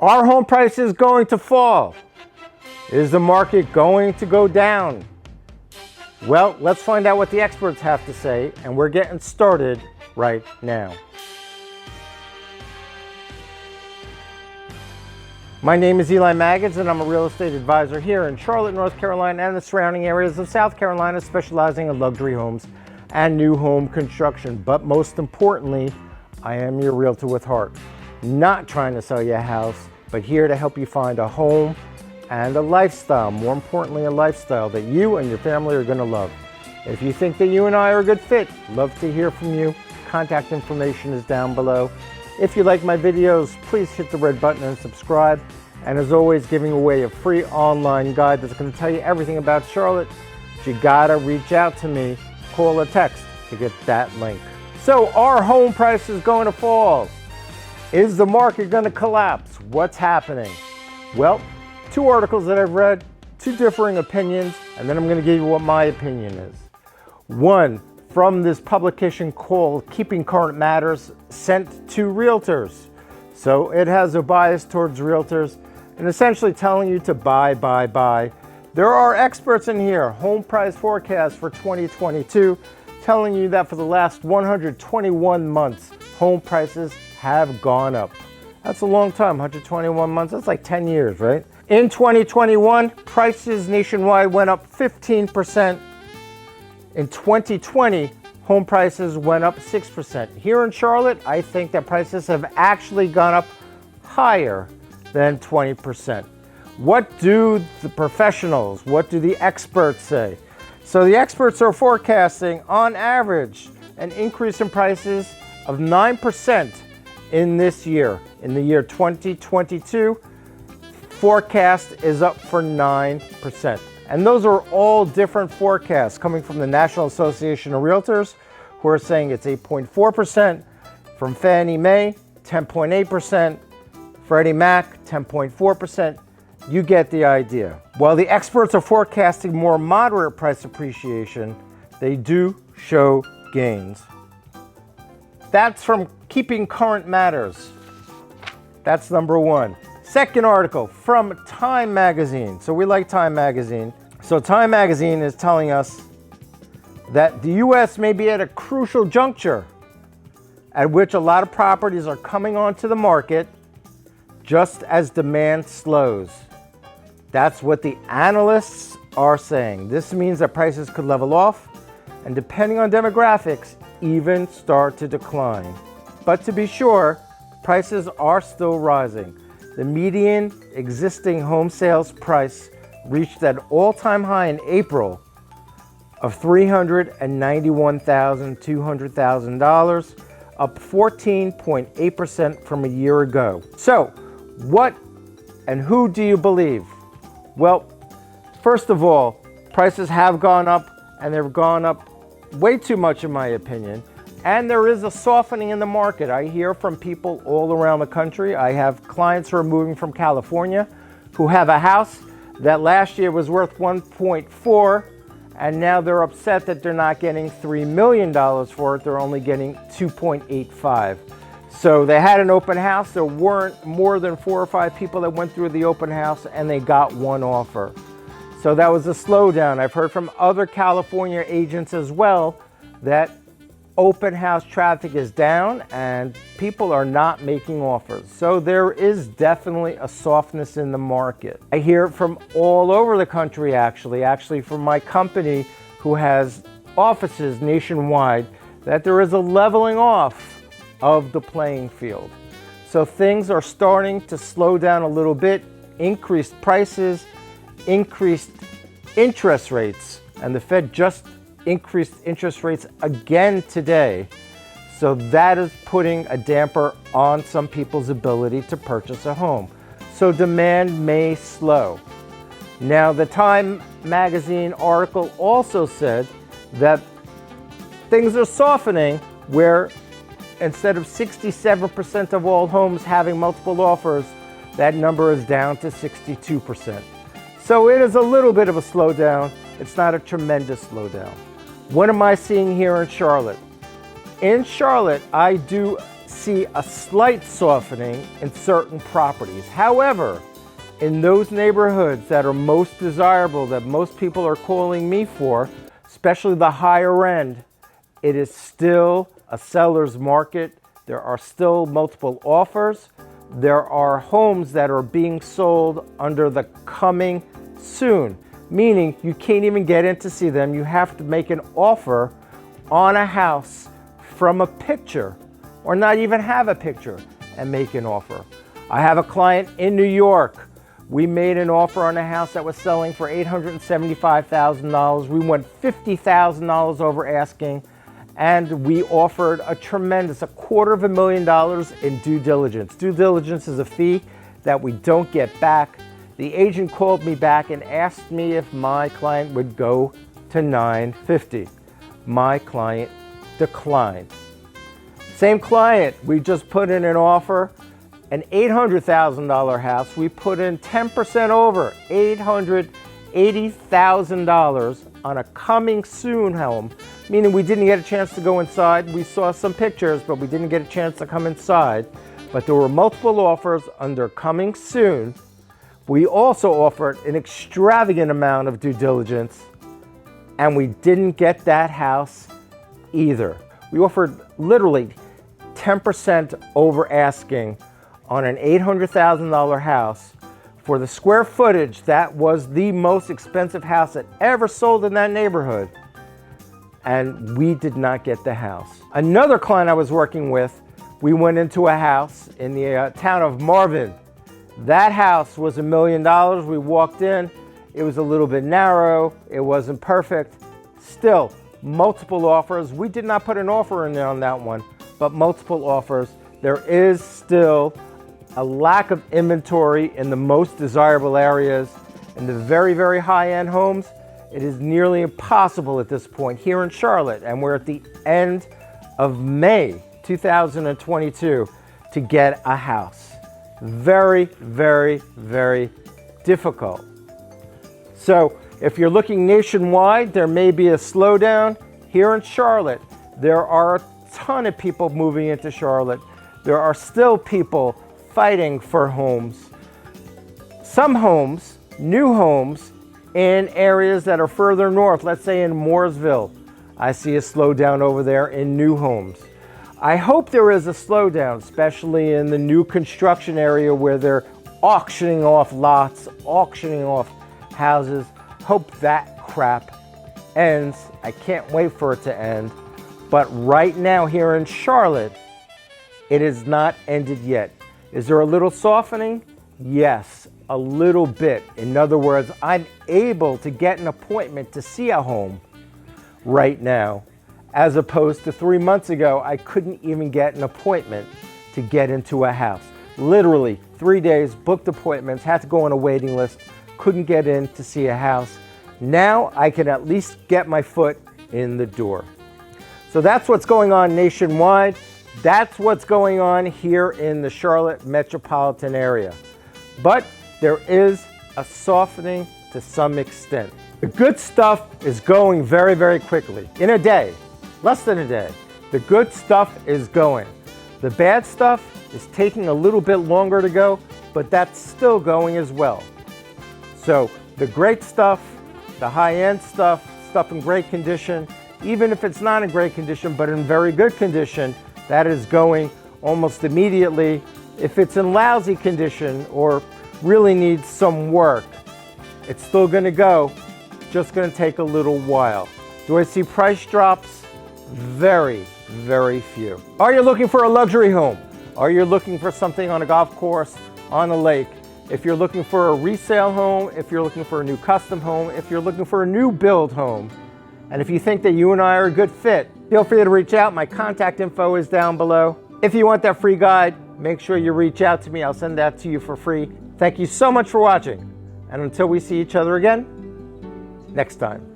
Are home prices going to fall? Is the market going to go down? Well, let's find out what the experts have to say, and we're getting started right now. My name is Eli Magids, and I'm a real estate advisor here in Charlotte, North Carolina, and the surrounding areas of South Carolina, specializing in luxury homes and new home construction. But most importantly, I am your realtor with heart. Not trying to sell you a house, but here to help you find a home and a lifestyle, more importantly, a lifestyle that you and your family are going to love. If you think that you and I are a good fit, love to hear from you. Contact information is down below. If you like my videos, please hit the red button and subscribe. And as always, giving away a free online guide that's going to tell you everything about Charlotte. But you gotta reach out to me, call or text to get that link. So, are home prices going to fall? Is the market going to collapse? What's happening? Well, two articles that I've read, two differing opinions, and then I'm going to give you what my opinion is. One from this publication called Keeping Current Matters, sent to realtors. So it has a bias towards realtors and essentially telling you to buy. There are experts in here, home price forecast for 2022, telling you that for the last 121 months, home prices have gone up. That's a long time, 121 months, that's like 10 years, right? In 2021, prices nationwide went up 15%. In 2020, home prices went up 6%. Here in Charlotte, I think that prices have actually gone up higher than 20%. What do the professionals, what do the experts say? So the experts are forecasting, on average, an increase in prices of 9% in this year. In the year 2022, forecast is up for 9%. And those are all different forecasts coming from the National Association of Realtors, who are saying it's 8.4%, from Fannie Mae, 10.8%, Freddie Mac, 10.4%. You get the idea. While the experts are forecasting more moderate price appreciation, they do show gains. That's from Keeping Current Matters. That's number one. Second article from Time Magazine. So we like Time Magazine. So Time Magazine is telling us that the U.S. may be at a crucial juncture at which a lot of properties are coming onto the market just as demand slows. That's what the analysts are saying. This means that prices could level off and, depending on demographics, even start to decline. But to be sure, prices are still rising. The median existing home sales price reached an all-time high in April of $391,200, up 14.8% from a year ago. So, what and who do you believe? Well, first of all, prices have gone up, and they've gone up way too much in my opinion. And there is a softening in the market. I hear from people all around the country. I have clients who are moving from California who have a house that last year was worth 1.4, and now they're upset that they're not getting $3 million for it. They're only getting 2.85. So they had an open house. There weren't more than 4 or 5 people that went through the open house, and they got one offer. So that was a slowdown. I've heard from other California agents as well that open house traffic is down and people are not making offers. So there is definitely a softness in the market. I hear it from all over the country, actually from my company who has offices nationwide, that there is a leveling off of the playing field. So things are starting to slow down a little bit, increased prices, increased interest rates, and the Fed just increased interest rates again today. So that is putting a damper on some people's ability to purchase a home. So demand may slow. Now, the Time Magazine article also said that things are softening, where instead of 67% of all homes having multiple offers, that number is down to 62%. So it is a little bit of a slowdown. It's not a tremendous slowdown. What am I seeing here in Charlotte? In Charlotte, I do see a slight softening in certain properties. However, in those neighborhoods that are most desirable, that most people are calling me for, especially the higher end, it is still a seller's market. There are still multiple offers. There are homes that are being sold under the coming soon, meaning you can't even get in to see them. You have to make an offer on a house from a picture, or not even have a picture and make an offer. I have a client in New York. We made an offer on a house that was selling for $875,000. We went $50,000 over asking, and we offered a tremendous, $250,000 in due diligence. Due diligence is a fee that we don't get back. The agent called me back and asked me if my client would go to $950,000. My client declined. Same client, we just put in an offer, an $800,000 house. We put in 10% over, $880,000 on a coming soon home, meaning we didn't get a chance to go inside. We saw some pictures, but we didn't get a chance to come inside. But there were multiple offers under coming soon. We also offered an extravagant amount of due diligence, and we didn't get that house either. We offered literally 10% over asking on an $800,000 house. For the square footage, that was the most expensive house that ever sold in that neighborhood. And we did not get the house. Another client I was working with, we went into a house in the town of Marvin. That house was $1 million. We walked in, it was a little bit narrow, it wasn't perfect. Still, multiple offers. We did not put an offer in there on that one, but multiple offers. There is still a lack of inventory in the most desirable areas. In the very, very high-end homes, it is nearly impossible at this point here in Charlotte, and we're at the end of May 2022, to get a house. Very, very, very difficult. So if you're looking nationwide, there may be a slowdown. Here in Charlotte, there are a ton of people moving into Charlotte. There are still people fighting for homes. Some homes, new homes, in areas that are further north, let's say in Mooresville. I see a slowdown over there in new homes. I hope there is a slowdown, especially in the new construction area where they're auctioning off lots, auctioning off houses. Hope that crap ends. I can't wait for it to end. But right now here in Charlotte, it has not ended yet. Is there a little softening? Yes, a little bit. In other words, I'm able to get an appointment to see a home right now, as opposed to 3 months ago, I couldn't even get an appointment to get into a house. Literally 3 days, booked appointments, had to go on a waiting list, couldn't get in to see a house. Now I can at least get my foot in the door. So that's what's going on nationwide. That's what's going on here in the Charlotte metropolitan area. But there is a softening to some extent. The good stuff is going very, very quickly. In a day, less than a day, the good stuff is going. The bad stuff is taking a little bit longer to go, but that's still going as well. So the great stuff, the high-end stuff, stuff in great condition, even if it's not in great condition, but in very good condition, that is going almost immediately. If it's in lousy condition or really needs some work, it's still going to go, just going to take a little while. Do I see price drops? Very, very few. Are you looking for a luxury home? Are you looking for something on a golf course, on a lake? If you're looking for a resale home, if you're looking for a new custom home, if you're looking for a new build home, and if you think that you and I are a good fit, feel free to reach out. My contact info is down below. If you want that free guide, make sure you reach out to me. I'll send that to you for free. Thank you so much for watching. And until we see each other again, next time.